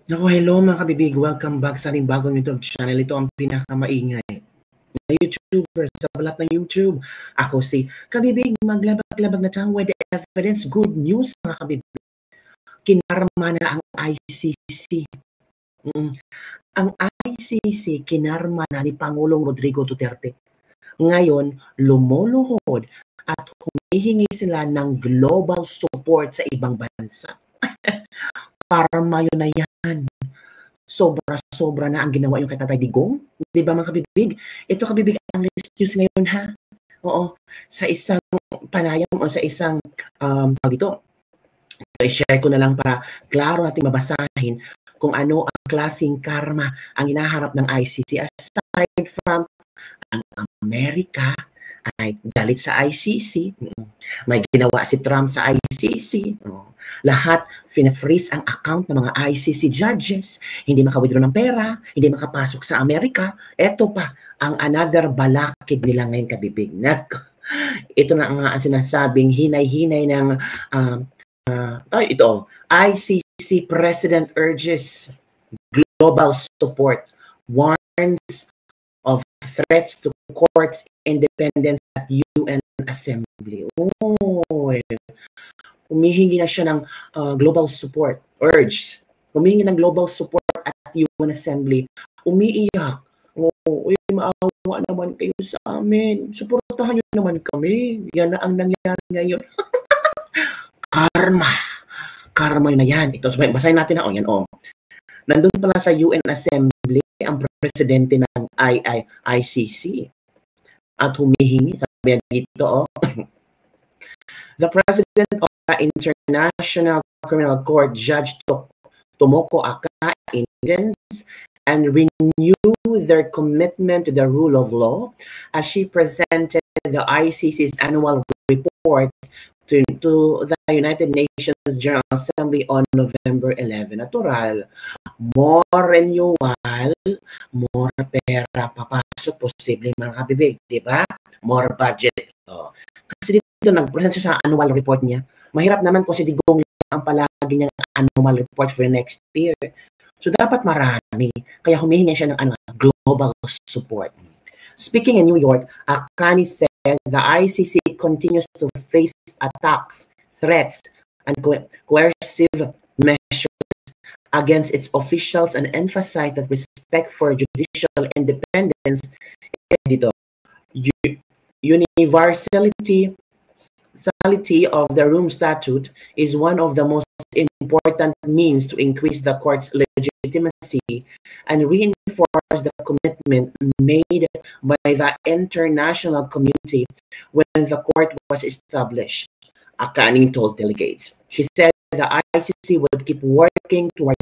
Naku, hello mga kabibig. Welcome back sa ating bagong YouTube channel. Ito ang pinakamaingay na YouTuber sa balat ng YouTube. Ako si Kabibig, maglabag-labag na tang with evidence. Good news mga kabibig. Kinarma na ang ICC. Ang ICC kinarma na ni Pangulong Rodrigo Duterte. Ngayon, lumuluhod at humihingi sila ng global support sa ibang bansa. Karma yun na yan. Sobra-sobra na ang ginawa yung kay Tatay Digong. Di ba mga kabibig? Ito kabibig ang latest news ngayon ha. Oo. Sa isang panayam o sa isang ito, i-share ko na lang para klaro natin mabasahin kung ano ang klaseng karma ang hinaharap ng ICC. Aside from ang Amerika ay galit sa ICC, may ginawa si Trump sa ICC, lahat fina-freeze ang account ng mga ICC judges, hindi maka-withdraw ng pera, hindi makapasok sa Amerika. Ito pa ang another balakid nila ngayon kabibig. Ito na ang sinasabing hinay-hinay ng ito, ICC President urges global support, warns of threats to courts independence at UN Assembly. Humihingi na siya ng global support, urge. Humihingi ng global support at UN Assembly. Umiiyak. Maawa naman kayo sa amin. Suportahan niyo naman kami. Yan na ang nangyari ngayon. Karma na yan. Ito, basahin natin na. Yan, nandun pala sa UN Assembly ang presidente ng ICC at humihingi, sabi dito, the president of the International Criminal Court, Judge Tomoko Aka, intends and renew their commitment to the rule of law as she presented the ICC's annual report to the United Nations General Assembly on November 11. Natural, more renewal, more pera papasok, posible mga kabibig, di ba? More budget. Kasi dito nag-present siya sa annual report niya. Mahirap naman kung si Digong ang palagi niyang annual report for next year. So dapat marami. Kaya humihingi siya ng global support. Speaking in New York, Akani said the ICC continues to face attacks, threats, and coercive measures against its officials and emphasized that respect for judicial independence, universality of the Rome Statute is one of the most important means to increase the court's legitimacy and reinforce the commitment made by the international community when the court was established, Akani told delegates. She said the ICC would keep working toward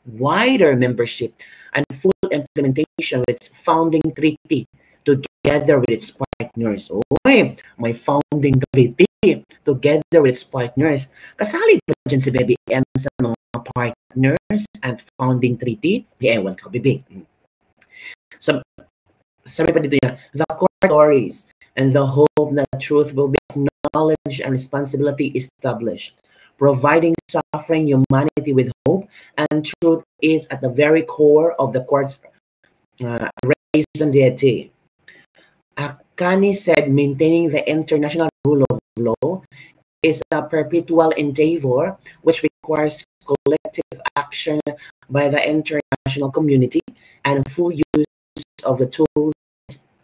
wider membership and full implementation with its founding treaty together with its partners. May founding treaty together with its partners. Kasali pa dyan si Baby M sa mga partners and founding treaty. Ewan ka, bibig. Sabi pa dito niya, the court stories and the hope that truth will be acknowledged and responsibility established. Providing suffering humanity with hope and truth is at the very core of the court's raison d'etre. Akani said maintaining the international rule of law is a perpetual endeavor which requires collective action by the international community and full use of the tools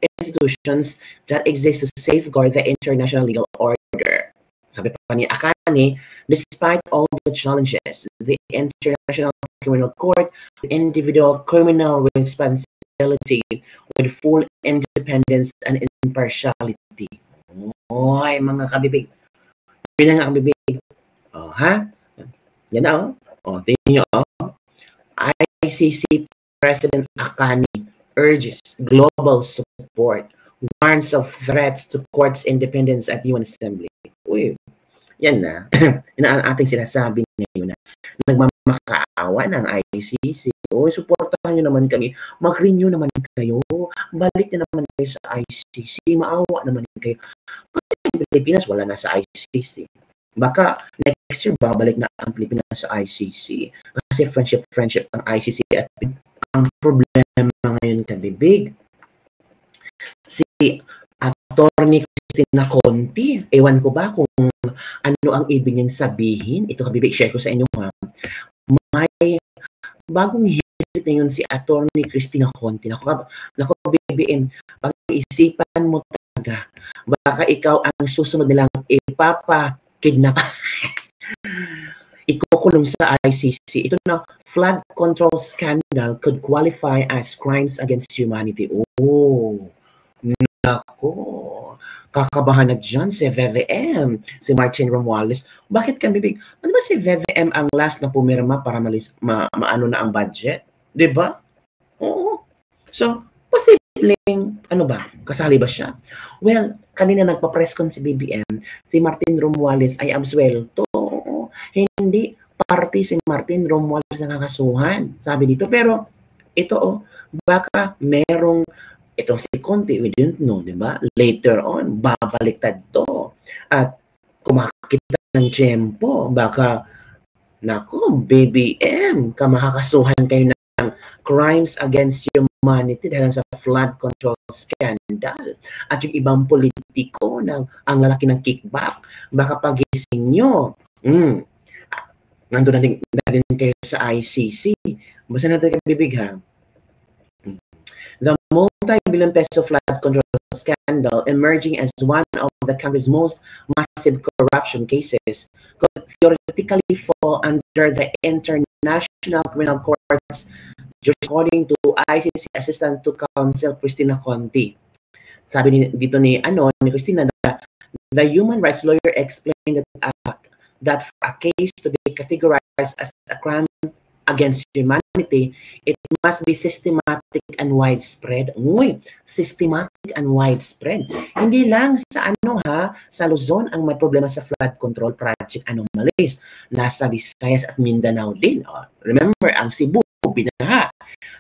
and institutions that exist to safeguard the international legal order. Sabi pa ni Akani, despite all the challenges, the International Criminal Court, individual criminal responsibility with full independence and impartiality. Mga kabibig. Yun na nga kabibig. Yan na tingin nyo, ICC President Akani urges global support, warns of threats to court's independence at UN Assembly. Yan na. Yan ang ating sinasabi ngayon na nagmamakaawa ng ICC. Suportahan nyo naman kami. Mag-renew naman kayo. Balik na naman kayo sa ICC. Maawa naman kayo. Kasi ang Pilipinas wala na sa ICC. Baka next year babalik na ang Pilipinas sa ICC. Kasi kasi friendship ang ICC at ang problema ngayon kabibig. Si Attorney Cristina Conti, ewan ko ba kung ano ang ibig niyang sabihin. Ito kabibig, share ko sa inyo ha. May bagong hirit ngayon si Attorney Cristina Conti. Naku BBM, pag-iisipan mo talaga. Baka ikaw ang susunod nilang ipapa-kidnap. Ikukulong sa ICC. Ito na, flood control scandal could qualify as crimes against humanity. Oh, nako. Kakabahan na dyan si VVM, si Martin Romualdez. Bakit kami big? Ano ba si VVM ang last na pumirma para maano na ang budget? Diba? Oo. So, posibleng, ano ba? Kasali ba siya? Well, kanina nagpa-press con si BBM, si Martin Romualdez ay absuelto. Hindi party si Martin Romualdez na kakasuhan. Sabi dito. Pero, ito baka merong itong si Conti, we didn't know, di ba? Later on, babaliktad to. At kumakita ng tiyempo, baka, naku, BBM, makakasuhan kayo ng crimes against humanity dahil sa flood control scandal. At yung ibang politiko ng ang lalaki ng kickback, baka pagising nyo, nandun na din kayo sa ICC. Basta natin kabibig ha. The multi-billion peso flood control scandal emerging as one of the country's most massive corruption cases could theoretically fall under the International Criminal Court's, according to ICC Assistant to Counsel Cristina Conti. Sabi dito ni Cristina, the human rights lawyer explained that for a case to be categorized as a crime against humanity, it must be systematic and widespread. Systematic and widespread. Hindi lang sa sa Luzon ang may problema sa flood control project anomalies. Nasa Visayas at Mindanao din. Remember, ang Cebu, binaha.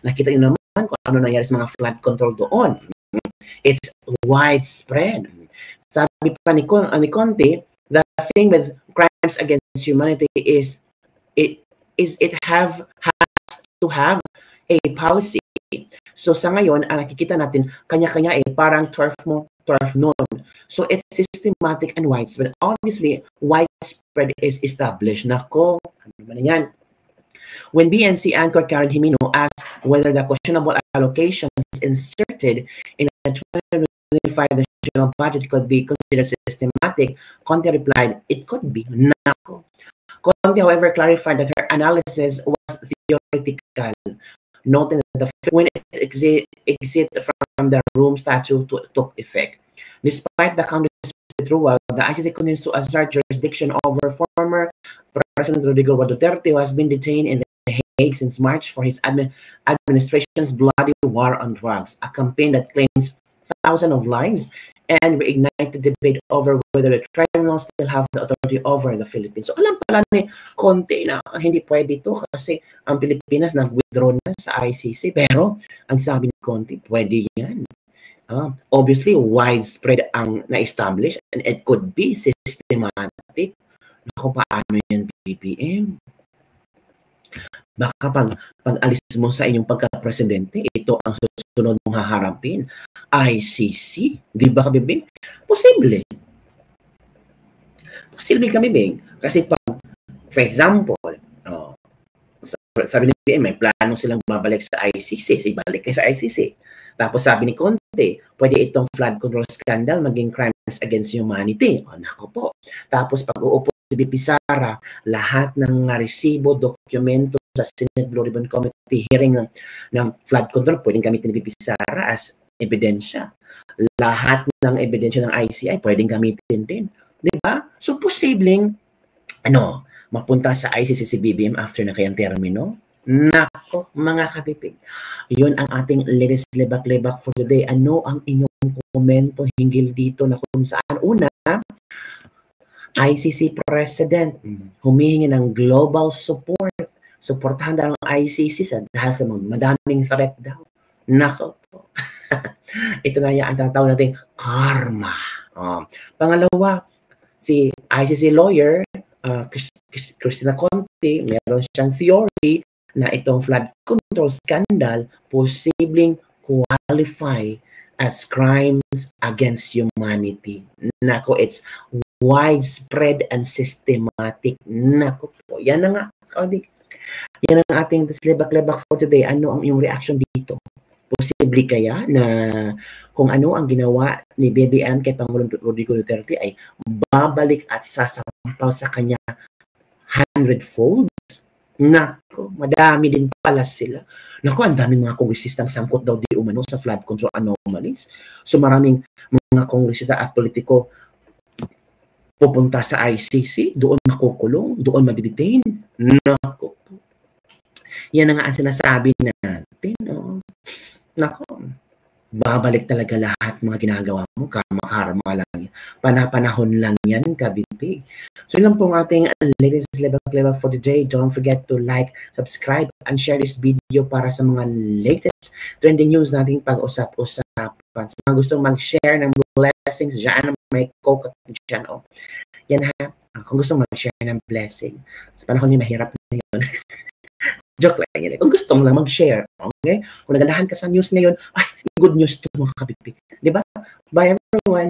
Nakita niyo naman kung ano nangyari sa mga flood control doon. It's widespread. Sabi pa ni Conti, the thing with crimes against humanity is it has to have a policy. So sa ngayon, ang nakikita natin, kanya-kanya parang turf mo, turf nun. So it's systematic and widespread. Obviously, widespread is established. Nako, ano naman yan? When BNC anchor Karen Jimeno asked whether the questionable allocations inserted in the 2025 national budget could be considered systematic, Conti replied, it could be. Nako. Conti, however, clarified that her analysis was theoretical, noting that when it exit from the room statute took effect. Despite the country's withdrawal, the ICC continues to assert jurisdiction over former President Rodrigo Duterte, who has been detained in The Hague since March for his administration's bloody war on drugs, a campaign that claims thousands of lives and reignited debate over whether the tribunal still have the authority over the Philippines. So alam pala ni Conti na hindi pwede ito kasi ang Pilipinas nag-withdraw na sa ICC. Pero ang sabi ni Conti, pwede yan. Obviously, widespread ang na-establish and it could be systematic. Naku, paano yan, BBM? Baka pag alis mo sa inyong pagka-presidente, ito ang susunod mong haharapin. ICC? Di ba kabibing? Posible. Posible kabibing. Kasi for example, sabi ni BBM, may plano silang mabalik sa ICC. Balik kayo sa ICC. Tapos sabi ni Conte, pwede itong flood control scandal maging crimes against humanity. Nako po. Tapos pag-uupo si BP Sara, lahat ng resibo, dokumento sa Senate Blue Ribbon Committee hearing ng flood control, pwedeng gamitin ni BP Sara as ebidensya. Lahat ng ebidensya ng ICI, pwedeng gamitin din. Diba? So, posibleng, mapunta sa ICC si BBM after na kayang termino. Nako, mga kapipig. Yun ang ating latest lebak-lebak for today. Ano ang inyong komento hinggil dito na kung saan? Una, ICC President humihingi ng global support. Suportahan daw ang ICC dahil sa madaming threat daw. Nako po. Ito na yan ang tatawag natin karma. Pangalawa, si ICC lawyer Cristina Conte, meron siyang theory na itong flood control scandal posibleng qualify as crimes against humanity. Nako, it's widespread and systematic. Nako po, yan na nga. Yan ang ating Lebaklebak for today. Ano ang iyong reaction dito? Posible kaya na kung ano ang ginawa ni BBM kay Pangulong Rodrigo Duterte ay babalik at sasampal sa kanya 100-fold? Nako, madami din pala sila. Nako, ang daming mga kongresistang sangkot daw di umano sa flood control anomalies. So maraming mga kongresista at politiko pupunta sa ICC, doon makukulong, doon madidetain. Nako, yan ang sinasabi natin. No? Nako, babalik talaga lahat mga ginagawa mo, karma lang. Panapanahon lang yan, kabibig. So yun lang po ang ating latest Lebaklebak for today. Don't forget to like, subscribe, and share this video para sa mga latest trending news nating pag-usap-usapan. Sa mga gustong mag-share ng blessings, dyan may coke dyan. Oh. Yan ha, kung gustong mag-share ng blessing. Sa panahon niyo, mahirap na yun. Joke lang yun. Kung gusto mo lang mag-share, okay? Kung naganahan ka sa news ngayon, ay, good news to mga kabibig. Diba? Bye everyone.